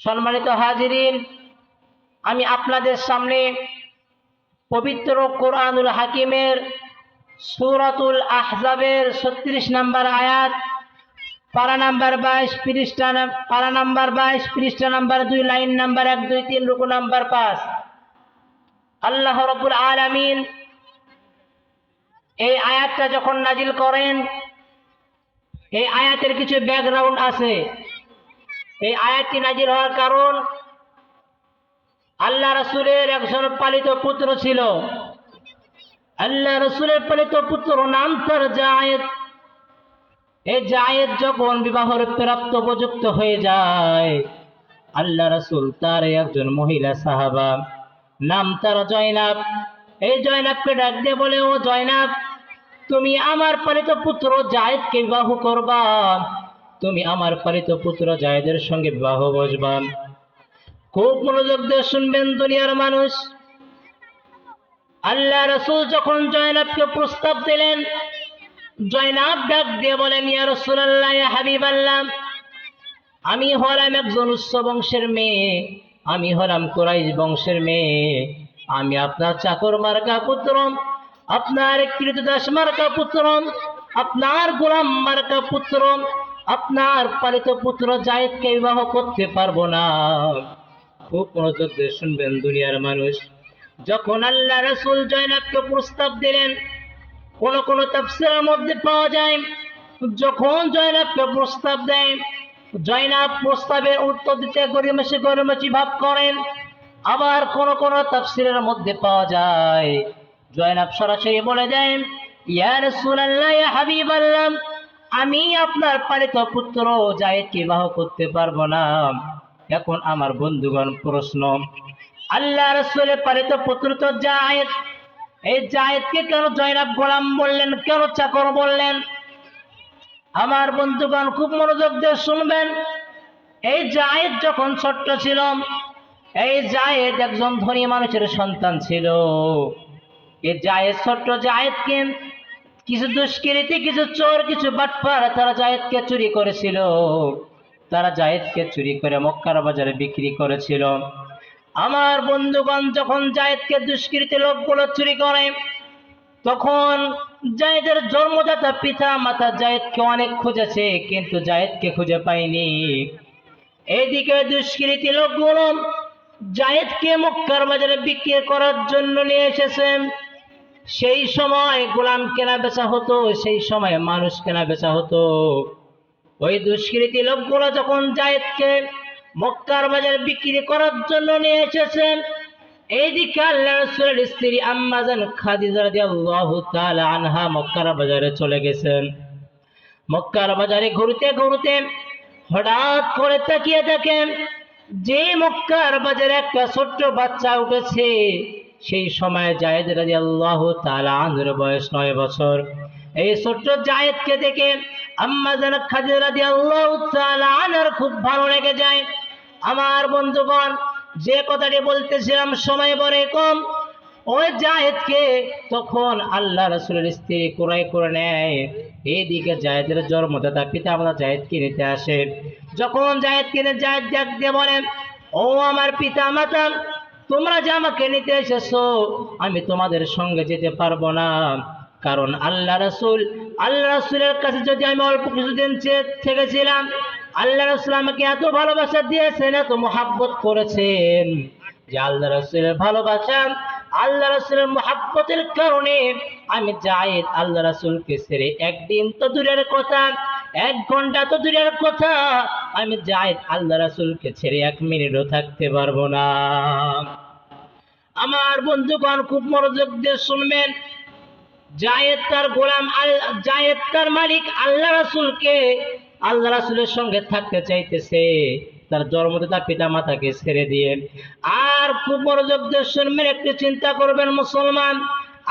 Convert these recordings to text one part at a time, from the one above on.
সম্মানিত হাজিরিন, আমি আপনাদের সামনে পবিত্র কোরআনুল হাকিমের সূরাতুল আহজাবের 36 নম্বর আয়াত, পারা নাম্বার 22, পৃষ্ঠা নাম্বার 2, লাইন নাম্বার 1, 2, 3, রুকু নাম্বার 5। আল্লাহ রাব্বুল আলামিন এই আয়াতটা যখন নাজিল করেন, এই আয়াতের কিছু ব্যাকগ্রাউন্ড আছে। এই আয়াতটি নাজিল হওয়ার কারণ, আল্লাহ রাসূলের একজন পালিত পুত্র ছিল। আল্লাহ রাসূলের পালিত পুত্র নাম তার যায়েদ। এই যায়েদ যখন বিবাহের প্রাপ্ত উপযুক্ত হয়ে যায়, আল্লাহ রাসূল তার একজন মহিলা সাহাবা নাম তার জয়নাব, এই জয়নাবকে ডাক দিয়ে বলে, ও জয়নাব, তুমি আমার পালিত পুত্র যায়েদকে বিবাহ করবা, তুমি আমার পালিত পুত্র যায়েদের সঙ্গে বিবাহ বসবা। খুব মনোযোগ দিয়ে শুনবেন দুনিয়ার মানুষ। আল্লাহ রাসূল যখন জয়নাবকে প্রস্তাব দিলেন, জয়নাব ডাক দিয়ে বলেন, ইয়া রাসূলুল্লাহ, ইয়া হাবিবাল্লাহ, আমি হলাম একজন উচ্চ বংশের মেয়ে, আমি হলাম কুরাইশ বংশের মেয়ে, আমি আপনার চাকর মার্কা পুত্র, আপনার কৃতদাস মার্কা পুত্র, আপনার গোলাম মার্কা পুত্র, আপনার পালিত পুত্র যায়েদকে বিবাহ করতে পারবো না। খুব মনোযোগ দিয়ে শুনবেন দুনিয়ার মানুষ। যখন আল্লাহ রাসূল জয়নাবকে প্রস্তাব দিলেন, কোন কোন তাফসীরের মধ্যে পাওয়া যায়, যখন জয়নাবকে প্রস্তাব দেয়, জয়নাব প্রস্তাবের উত্তর দিতে গড়িমসি ভাব করেন। আবার কোন কোন তাফসীরের মধ্যে পাওয়া যায়, জয়নাব সরাসরি বলে দেন, ইয়া রাসূলুল্লাহ, ইয়া হাবিবাল্লাহ, আমি আপনার পালিত পুত্র যায়েদকে বিবাহ করতে পারবো না। এখন আমার বন্ধুগণ প্রশ্ন, আল্লাহ রাসূলের পালিত পুত্র তো যায়েদ, এই যায়েদকে কেন জয়নাব গোলাম বললেন, কেন চাকর বললেন? আমার বন্ধুগণ খুব মনোযোগ দিয়ে শুনবেন। এই যায়েদ যখন ছোট্ট ছিল, এই যায়েদ একজন ধনী মানুষের সন্তান ছিল। এই যায়েদ, ছোট্ট যায়েদকে কিছু দুষ্কৃতী, কিছু চোর, কিছু বাটপার তারা যায়েদকে চুরি করেছিল। তারা যায়েদকে চুরি করে মক্কার বাজারে বিক্রি করেছিল। আমার বন্ধুগণ, যখন যায়েদকে দুষ্কৃতী লোকগুলো চুরি করে, তখন যায়েদের জন্মদাতা পিতা মাতা যায়েদকে অনেক খুঁজেছে, কিন্তু যায়েদকে খুঁজে পায়নি। এইদিকে দুষ্কৃতী লোকগুলো যায়েদকে মক্কার বাজারে বিক্রি করার জন্য নিয়ে এসেছেন। সেই সময় গোলাম কেনা বেচা হতো, সেই সময় মানুষ কেনা বেচা হতো। ওই দুষ্কৃতী লোকগুলো যখন যায়েদকে মক্কার বাজারে বিক্রি করার জন্য নিয়ে এসেছেন, এইদিকে আল্লাহ রাসূলের স্ত্রী আম্মা জান খাদিজা রাদিয়াল্লাহু তাআলা আনহা মক্কার বাজারে চলে গেছেন। মক্কার বাজারে ঘুরতে ঘুরতে হঠাৎ করে তাকিয়ে দেখেন যে মক্কার বাজারে একটা ছোট্ট বাচ্চা উঠেছে। সেই সময় যায়েদ রাদিয়াল্লাহু তাআলা আনহুর বয়স 9 বছর। এই ছোট্ট যায়েদকে দেখে আম্মা জান খাদিজা রাদিয়াল্লাহু তাআলা আনহার খুব ভালো লেগে যায়। আমার বন্ধুগণ, যে কথাটি বলতেছিলাম, সময় বড় কম। ওই যায়েদকে তখন আল্লাহ রাসূলের স্ত্রী কুরাই করে নেয়। এইদিকে যায়েদের জন্মদাতা পিতা মাতা যায়েদকে নিতে আসে। যখন যায়েদকে যায়েদ ডাক দিয়ে বলেন, ও আমার পিতা মাতা, তোমরা যে আমাকে নিতে এসেছো, আমি তোমাদের সঙ্গে যেতে পারবো না। কারণ আল্লাহ রাসূলের কাছে যদি আমি অল্প কিছুদিন থেকেছিলাম, আল্লাহ রাসূল আমাকে এত ভালোবাসা দিয়েছেন, এত মহব্বত করেছেন, যে আল্লাহ রাসূলের ভালোবাসা, আল্লাহ রাসূলের মহব্বতের কারণে আমি যায়েদ আল্লাহ রাসূলকে ছেড়ে একদিন তো দূরের কথা, 1 ঘন্টা তো দূরের কথা, আমি যায়েদ আল্লাহ রাসূলকে ছেড়ে 1 মিনিটও থাকতে পারবো না। আমার বন্ধুগণ খুব মনোযোগ দিয়ে শুনবেন। যায়েদ তার গোলাম, যায়েদ তার মালিক আল্লাহ রাসূলের সঙ্গে থাকতে চাইতেছে, তার জন্মদাতা পিতা মাতাকে ছেড়ে দিয়ে। আর খুব মনোযোগ দিয়ে শুনবেন, একটু চিন্তা করবেন মুসলমান,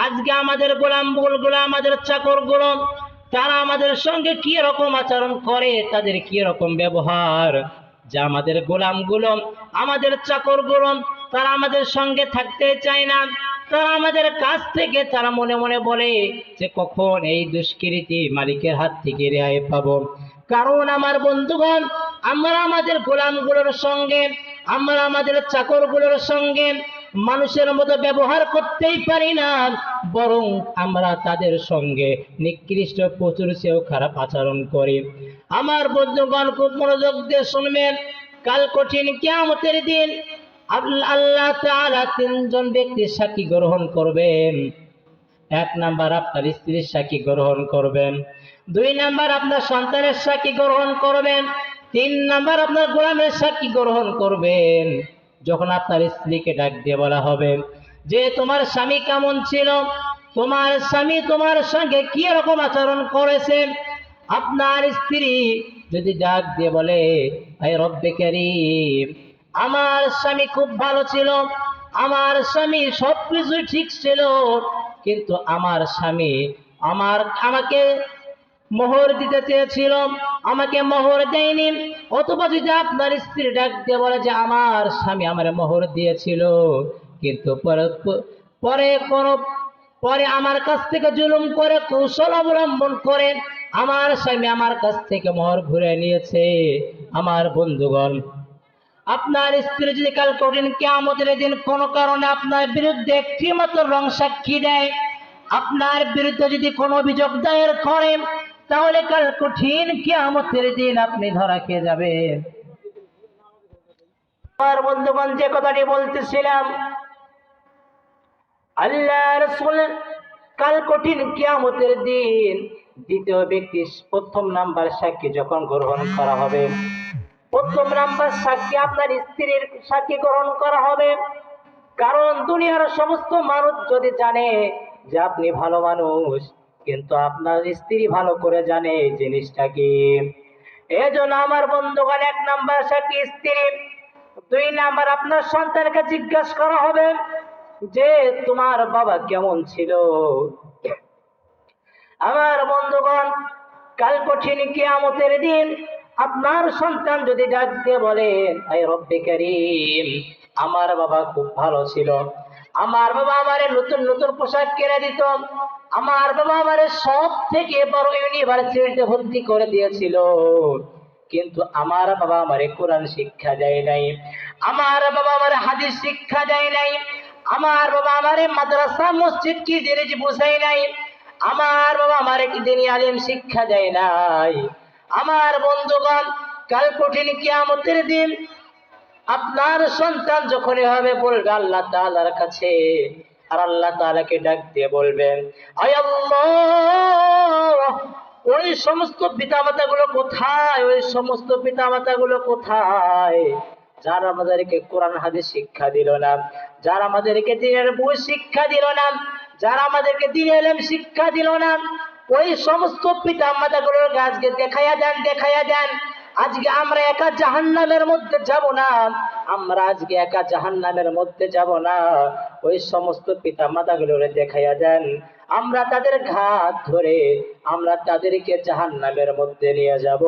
আজকে আমাদের গোলামগুলো, আমাদের চাকরগুলো, তারা আমাদের সঙ্গে কি রকম আচরণ করে, তাদের কি রকম ব্যবহার। যে আমাদের গোলামগুলো, আমাদের চাকরগুলো, তারা আমাদের সঙ্গে থাকতে চায় না। তারা আমাদের কাছ থেকে তারা মনে মনে বলে যে কখন এই দুষ্কৃতী মালিকের হাত থেকে রেহাই পাবো। কারণ আমার বন্ধুগণ, আমরা আমাদের গোলামগুলোর সঙ্গে, আমরা আমাদের চাকরগুলোর সঙ্গে মানুষের মতো ব্যবহার করতেই পারি না, বরং আমরা তাদের সঙ্গে নিকৃষ্ট পশুর চেয়েও খারাপ আচরণ করি। আমার বন্ধুগণ, খুব মনোযোগ দিয়ে শুনবেন। কাল কঠিন কিয়ামতের দিন আল্লাহ তাআলা তিনজন ব্যক্তির সাক্ষী গ্রহণ করবেন। এক নাম্বার আপনার স্ত্রীর সাক্ষী গ্রহণ করবেন, দুই নাম্বার আপনার সন্তানের সাক্ষী গ্রহণ করবেন, তিন নাম্বার আপনার গোলামের সাক্ষী গ্রহণ করবেন। যখন আপনার স্ত্রীকে ডাক দিয়ে বলা হবে যে তোমার স্বামী কেমন ছিল, তোমার স্বামী তোমার সঙ্গে কি রকম আচরণ করেছে, আপনার স্ত্রী যদি ডাক দিয়ে বলে আয় রব্বে কারীম, আমার স্বামী খুব ভালো ছিল, আমার স্বামী সবকিছু ঠিক ছিল, কিন্তু আমার স্বামী আমাকে মোহর দিতে চেয়েছিল, আমাকে মোহর দেয়নি। অথবা যদি আপনার স্ত্রী ডাক দিয়ে বলে যে আমার স্বামী আমার মোহর দিয়েছিল, কিন্তু পরে আমার কাছ থেকে জুলুম করে কৌশল অবলম্বন করে আমার স্বামী আমার কাছ থেকে মোহর ঘুরে নিয়েছে। আমার বন্ধুগণ, আপনার স্ত্রী যদি কাল কঠিন কিয়ামতের দিন কোনো কারণে আপনার বিরুদ্ধে একটি মাত্র রং সাক্ষী দেয়, আপনার বিরুদ্ধে যদি কোনো অভিযোগ দায়ের করে, তাহলে কাল কঠিন কিয়ামতের দিন আপনি ধরা খেয়ে যাবেন। আমার বন্ধুগণ, যে কথাটি বলতেছিলাম, আল্লাহ রাসূল কাল কঠিন কিয়ামতের দিন দ্বিতীয় ব্যক্তি প্রথম নাম্বার সাক্ষী যখন গ্রহণ করা হবে, প্রথম নাম্বার সাক্ষী আপনার স্ত্রীর সাক্ষী গ্রহণ করা হবে। কারণ দুনিয়ার সমস্ত মানুষ যদি জানে যে আপনি ভালো মানুষ, কিন্তু আপনার স্ত্রী ভালো করে জানে এই জিনিসটা কি। এজন্য আমার বন্ধুগণ, এক নাম্বার সাক্ষী স্ত্রী, দুই নাম্বার আপনার সন্তানকে জিজ্ঞাসা করা হবে যে তোমার বাবা কেমন ছিল। আমার বন্ধুগণ, কাল কঠিন কিয়ামতের দিন আপনার সন্তান যদি ডাক দিয়ে বলেন আয় রব্বে কারীম, আমার বাবা খুব ভালো ছিল, আমার বাবা আমারে নতুন নতুন পোশাক কিনে দিত, আমার বাবা আমারে সব থেকে বড় ইউনিভার্সিটিতে ভর্তি করে দিয়েছিল, কিন্তু আমার বাবা আমারে কোরআন শিক্ষা দেয় নাই, আমার বাবা আমারে হাদিস শিক্ষা দেয় নাই, আমার বাবা আমারে মাদ্রাসা মসজিদ কি জিনিস বুঝাই নাই, আমার বাবা আমারে কি দিনী আলিম শিক্ষা দেয় নাই। আমার বন্ধুগণ, কাল কঠিন কিয়ামতের দিন আপনার সন্তান যখন এভাবে বলবে আল্লাহ তাআলার কাছে, আর আল্লাহ তাআলাকে ডাক দিয়ে বলবেন আয় আল্লাহ, ওই সমস্ত পিতামাতা গুলো কোথায়, ওই সমস্ত পিতামাতা গুলো কোথায় যারা আমাদেরকে কোরআন হাদিস শিক্ষা দিল না, যারা আমাদেরকে দ্বীনের বই শিক্ষা দিল না, যারা আমাদেরকে দ্বীনের ইলম শিক্ষা দিল না, ওই সমস্ত পিতামাতা গুলোর আজকে দেখাইয়া দেন, দেখাইয়া দেন। আজকে আমরা একা জাহান্নামের মধ্যে যাব না, আমরা আজকে একা জাহান্নামের মধ্যে যাব না, ওই সমস্ত পিতামাতা গুলোরে দেখাইয়া দেন, আমরা তাদের ঘাট ধরে আমরা তাদেরকে জাহান্নামের মধ্যে নিয়ে যাব।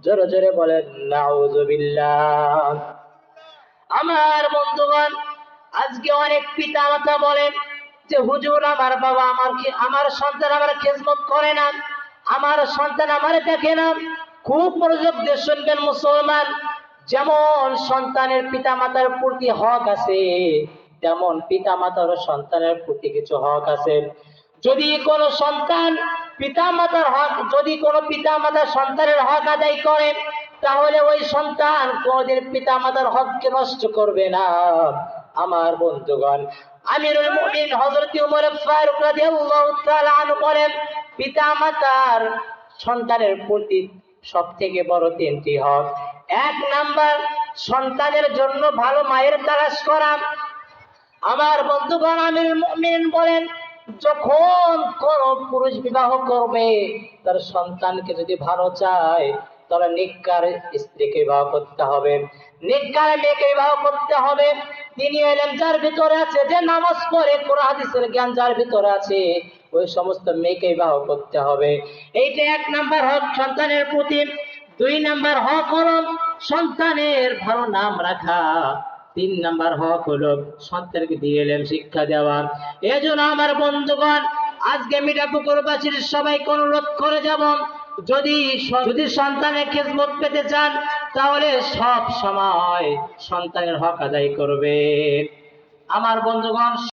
জোরে জোরে বলেন নাউযুবিল্লাহ। আমার বন্ধুগণ, আজকে অনেক পিতামাতা বলেন যে হুজুর আমার বাবা আমার সন্তান আমার খেদমত করে না, আমার সন্তান আমারে দেখে না। খুব মনোযোগ দিয়ে শুনবেন মুসলমান, যেমন সন্তানের পিতামাতার প্রতি হক আছে, তেমন পিতামাতারও সন্তানের প্রতি কিছু হক আছে। যদি কোনো সন্তান পিতামাতার হক, যদি কোনো পিতামাতার সন্তানের হক আদায় করে, তাহলে ওই সন্তান কোনদিন পিতামাতার হককে নষ্ট করবে না। আমার বন্ধুগণ, আমিরুল মুমিনিন হযরত ওমর ফারুক রাদিয়াল্লাহু তাআলা আনহু বলেন, পিতামাতার সন্তানের প্রতি সবথেকে বড় তিনটি হক। এক নাম্বার, সন্তানের জন্য ভালো মায়ের তালাশ করা। আমার বন্ধুগণ, আমিরুল মুমিনিন বলেন, যখন কোন পুরুষ বিবাহ করবে, তার সন্তানকে যদি ভালো চায়, তাহলে নেককার স্ত্রীকে বিবাহ করতে হবে, নেককার মেয়েকে বিবাহ করতে হবে। তিনি ইলম যার ভিতরে আছে, যে নামাজ পড়ে, কোরআন হাদিসের জ্ঞান যার ভিতরে আছে, ওই সমস্ত মেয়েকে বিবাহ করতে হবে। এইটা এক নাম্বার হক সন্তানের প্রতি। দুই নাম্বার হক হলো সন্তানের ভালো নাম রাখা। তিন নাম্বার হক হলো সন্তানকে দিয়ে ইলম শিক্ষা দেওয়া। এজন্য আমার বন্ধুগণ, আজকে মিঠাপুকুরবাসীর সবাইকে অনুরোধ করে যাব, যদি সন্তানের খেদমত পেতে চান তাহলে সব সময় সন্তানের হক আদায় করবে। আমার বন্ধুগণ,